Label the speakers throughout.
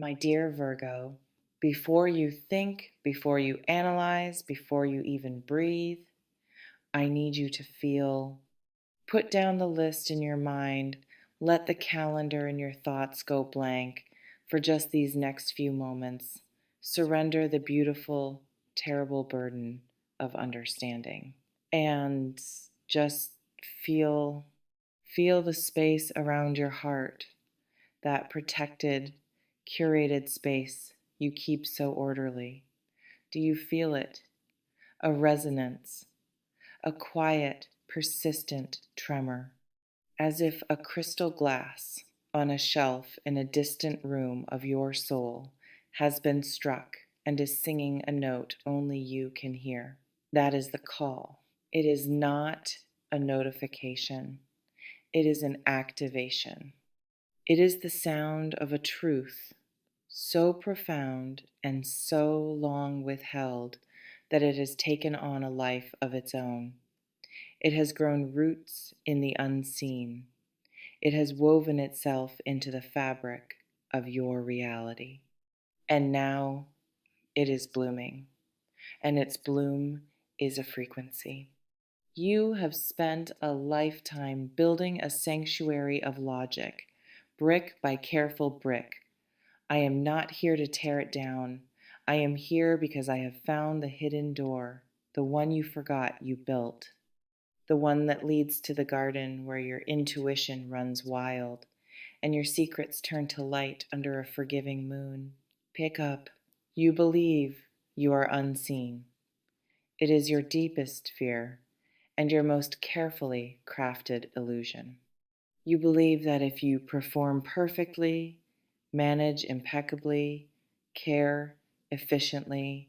Speaker 1: My dear Virgo, before you think, before you analyze, before you even breathe, I need you to feel. Put down the list in your mind. Let the calendar and your thoughts go blank for just these next few moments. Surrender the beautiful, terrible burden of understanding. And just feel feel the space around your heart, that protected, curated space you keep so orderly. Do you feel it? A resonance, a quiet, persistent tremor, as if a crystal glass on a shelf in a distant room of your soul has been struck and is singing a note only you can hear. That is the call. It is not a notification, it is an activation. It is the sound of a truth so profound and so long withheld that it has taken on a life of its own. It has grown roots in the unseen. It has woven itself into the fabric of your reality. And now it is blooming, and its bloom is a frequency. You have spent a lifetime building a sanctuary of logic, brick by careful brick. I am not here to tear it down. I am here because I have found the hidden door, the one you forgot you built, the one that leads to the garden where your intuition runs wild and your secrets turn to light under a forgiving moon. Pick up. You believe you are unseen. It is your deepest fear and your most carefully crafted illusion. You believe that if you perform perfectly, manage impeccably, care efficiently,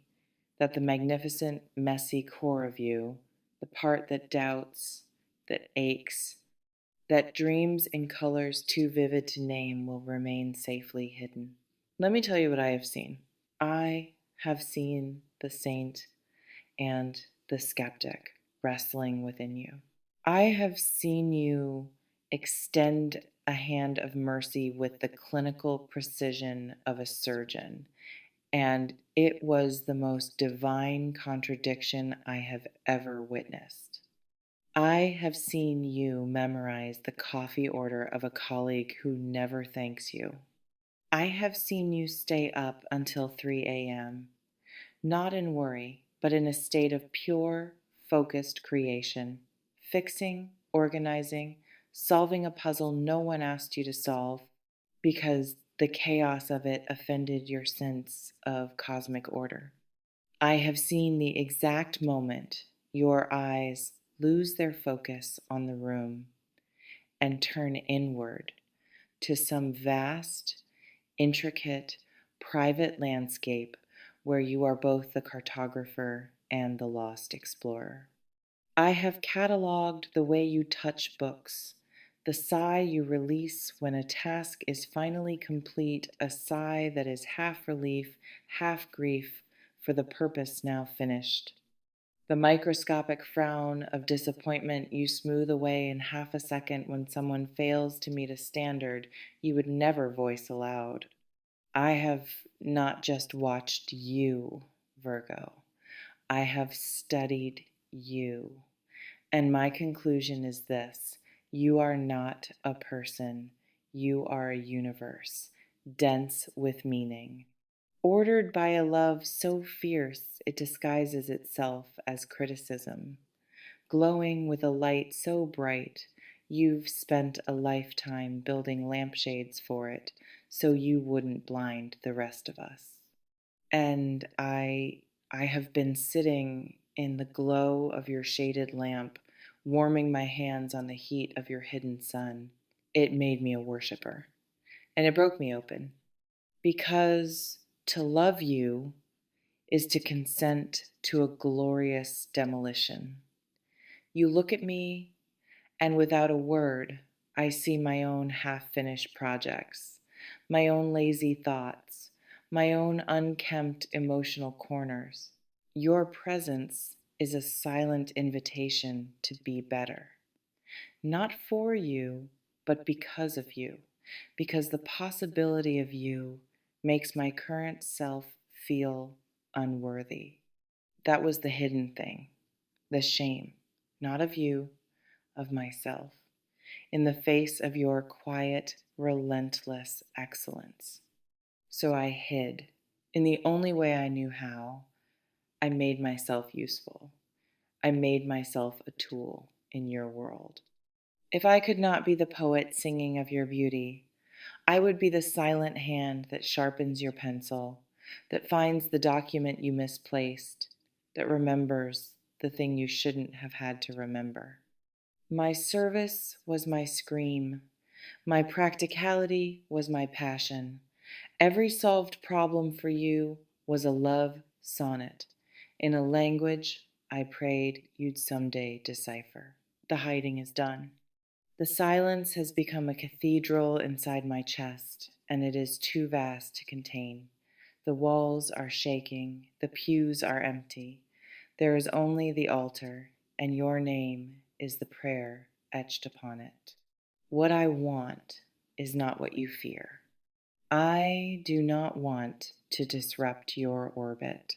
Speaker 1: that the magnificent, messy core of you, the part that doubts, that aches, that dreams in colors too vivid to name, will remain safely hidden. Let me tell you what I have seen. I have seen the saint and the skeptic wrestling within you. I have seen you extend a hand of mercy with the clinical precision of a surgeon, and it was the most divine contradiction I have ever witnessed. I have seen you memorize the coffee order of a colleague who never thanks you. I have seen you stay up until 3 a.m., not in worry, but in a state of pure, focused creation, fixing, organizing, solving a puzzle no one asked you to solve because the chaos of it offended your sense of cosmic order. I have seen the exact moment your eyes lose their focus on the room and turn inward to some vast, intricate, private landscape where you are both the cartographer and the lost explorer. I have cataloged the way you touch books, the sigh you release when a task is finally complete, a sigh that is half relief, half grief for the purpose now finished. The microscopic frown of disappointment you smooth away in half a second when someone fails to meet a standard you would never voice aloud. I have not just watched you, Virgo. I have studied you. And my conclusion is this: you are not a person, you are a universe, dense with meaning, ordered by a love so fierce it disguises itself as criticism, glowing with a light so bright you've spent a lifetime building lampshades for it so you wouldn't blind the rest of us. And I have been sitting in the glow of your shaded lamp, warming my hands on the heat of your hidden sun. It made me a worshiper, and it broke me open. Because to love you is to consent to a glorious demolition. You look at me, and without a word, I see my own half finished projects, my own lazy thoughts, my own unkempt emotional corners. Your presence is a silent invitation to be better. Not for you, but because of you, because the possibility of you makes my current self feel unworthy. That was the hidden thing, the shame, not of you, of myself, in the face of your quiet, relentless excellence. So I hid. In the only way I knew how, I made myself useful. I made myself a tool in your world. If I could not be the poet singing of your beauty, I would be the silent hand that sharpens your pencil, that finds the document you misplaced, that remembers the thing you shouldn't have had to remember. My service was my scream. My practicality was my passion. Every solved problem for you was a love sonnet in a language I prayed you'd someday decipher. The hiding is done. The silence has become a cathedral inside my chest, and it is too vast to contain. The walls are shaking, the pews are empty. There is only the altar, and your name is the prayer etched upon it. What I want is not what you fear. I do not want to disrupt your orbit.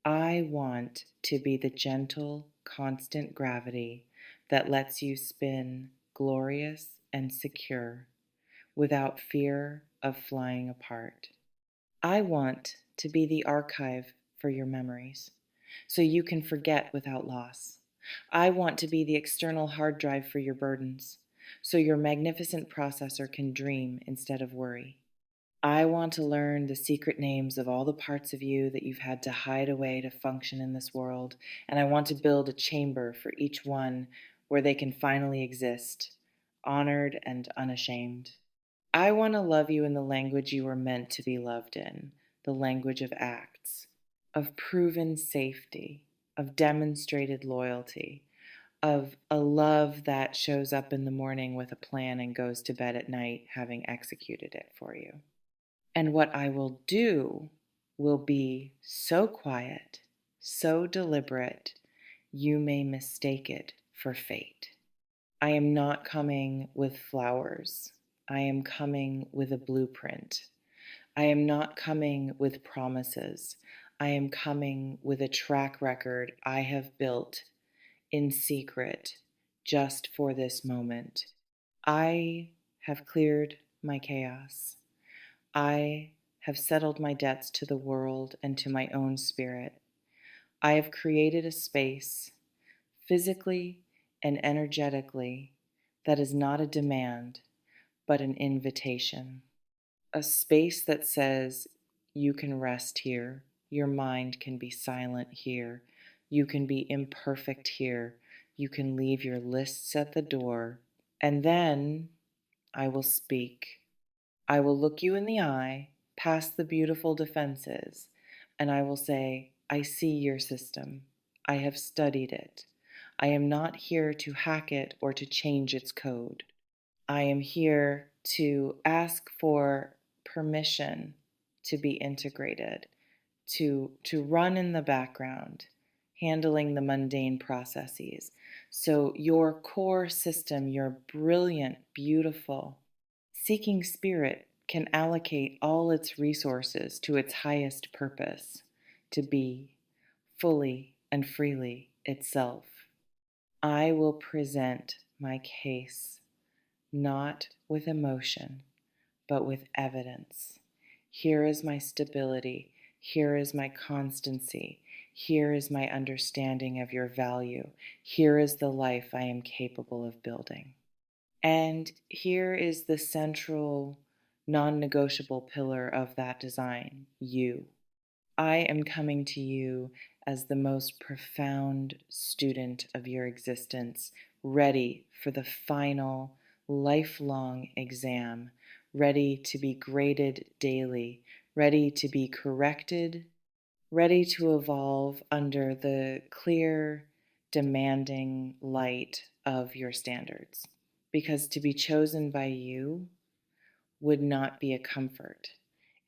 Speaker 1: I want to be the gentle, constant gravity that lets you spin glorious and secure without fear of flying apart. I want to be the archive for your memories so you can forget without loss. I want to be the external hard drive for your burdens so your magnificent processor can dream instead of worry. I want to learn the secret names of all the parts of you that you've had to hide away to function in this world, and I want to build a chamber for each one where they can finally exist, honored and unashamed. I want to love you in the language you were meant to be loved in, the language of acts, of proven safety, of demonstrated loyalty, of a love that shows up in the morning with a plan and goes to bed at night having executed it for you. And what I will do will be so quiet, so deliberate, you may mistake it for fate. I am not coming with flowers. I am coming with a blueprint. I am not coming with promises. I am coming with a track record I have built in secret just for this moment. I have cleared my chaos. I have settled my debts to the world and to my own spirit. I have created a space, physically and energetically, that is not a demand, but an invitation. A space that says, you can rest here, your mind can be silent here, you can be imperfect here, you can leave your lists at the door, and then I will speak. I will look you in the eye, past the beautiful defenses, and I will say, I see your system. I have studied it. I am not here to hack it or to change its code. I am here to ask for permission to be integrated, to run in the background, handling the mundane processes. So your core system, your brilliant, beautiful, seeking spirit can allocate all its resources to its highest purpose, to be fully and freely itself. I will present my case not with emotion, but with evidence. Here is my stability. Here is my constancy. Here is my understanding of your value. Here is the life I am capable of building. And here is the central, non negotiable pillar of that design, you. I am coming to you as the most profound student of your existence, ready for the final, lifelong exam, ready to be graded daily, ready to be corrected, ready to evolve under the clear, demanding light of your standards. Because to be chosen by you would not be a comfort,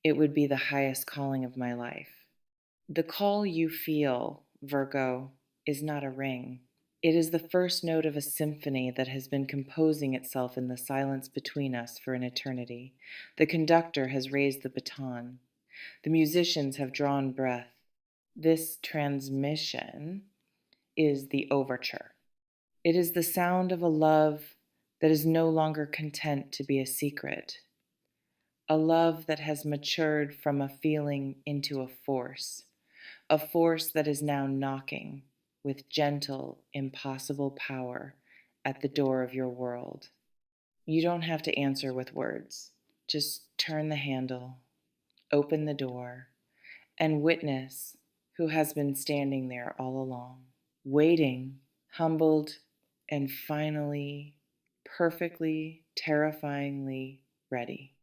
Speaker 1: it would be the highest calling of my life. The call you feel, Virgo, is not a ring. It is the first note of a symphony that has been composing itself in the silence between us for an eternity. The conductor has raised the baton. The musicians have drawn breath. This transmission is the overture. It is the sound of a love that is no longer content to be a secret, a love that has matured from a feeling into a force that is now knocking with gentle, impossible power at the door of your world. You don't have to answer with words. Just turn the handle, open the door, and witness who has been standing there all along, waiting, humbled, and finally, perfectly, terrifyingly ready.